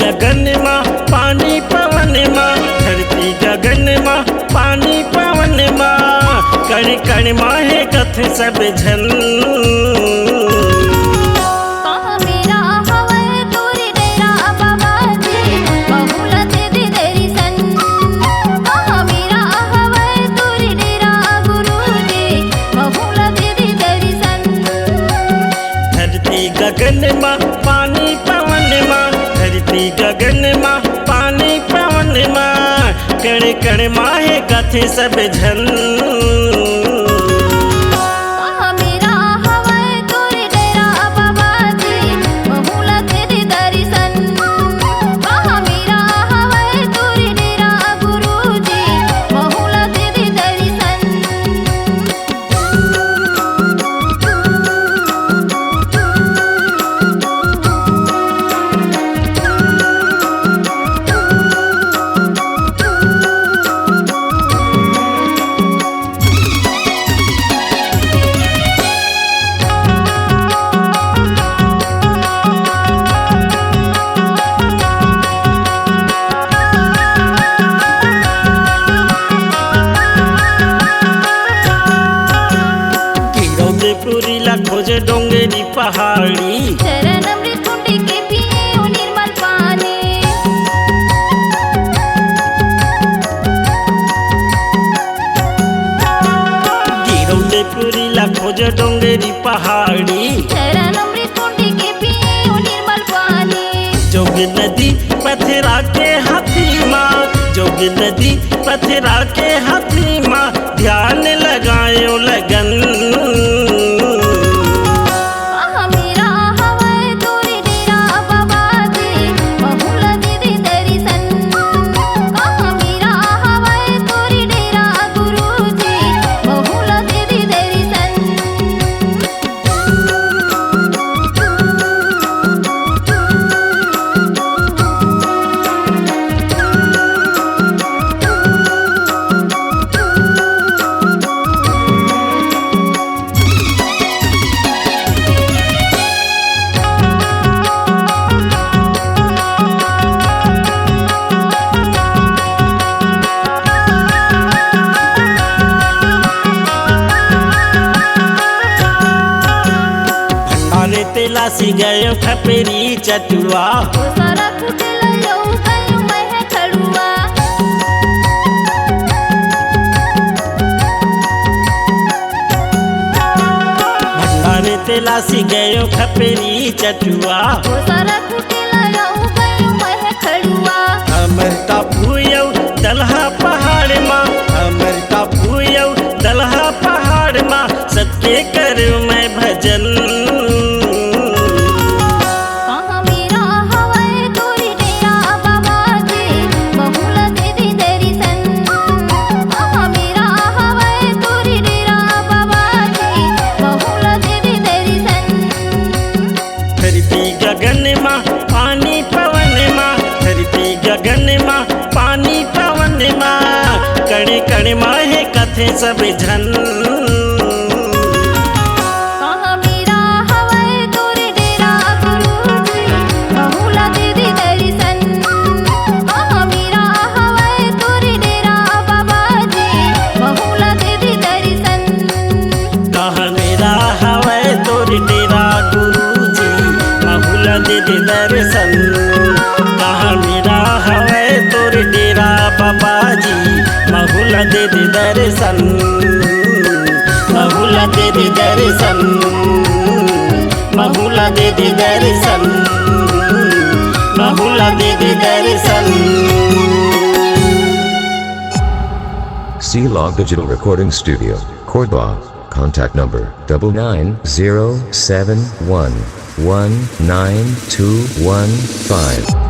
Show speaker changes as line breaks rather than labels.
गगन माँ पानी पवन माँ, धरती गगन माँ पानी पवन माँ, कण कण माहे कथ सब झन। गगन माँ पानी पवन माँ, धरती गगन माँ पानी पवन माँ, कण कण माहे कथे सब झन। पुरीला खोजे डोंगरी पहाड़ी,
चरण अमृत कुंडी के पिए निर्मल पानी।
गिरौदे पुरीला खोजे डोंगरी पहाड़ी,
चरण अमृत कुंडी के पिए निर्मल पानी।
जोग नदी पथरा के हाथी माँ, जोग नदी पथरा के हाथी माँ, ध्यान लगायो लगन। तेलासी गयो खपेरी चटुआ,
सारा कुटल लो गयो मैं खड़ुआ।
भंडारे तेलासी गयो खपेरी चटुआ,
सारा कुटल लो गयो मैं खड़ुआ।
अमर टापू यौ दलहा पहाड़ माँ, अमर टापू यौ दलहा पहाड़ माँ, सत्य करो मैं भजन। गगन माँ पानी पवन माँ, धरती गगन माँ पानी पवन माँ, कण कण माहे कथे सब झन। दर्शन कहाँ मेरा हवे तोर डेरा बाबा जी, महुला दे दे दर्शन, महुला दे दे दर्शन, महुला दे दे दर्शन, महुला दे दे दर्शन।
C-Log Digital Recording Studio, Cordoba. Contact number 99071192115.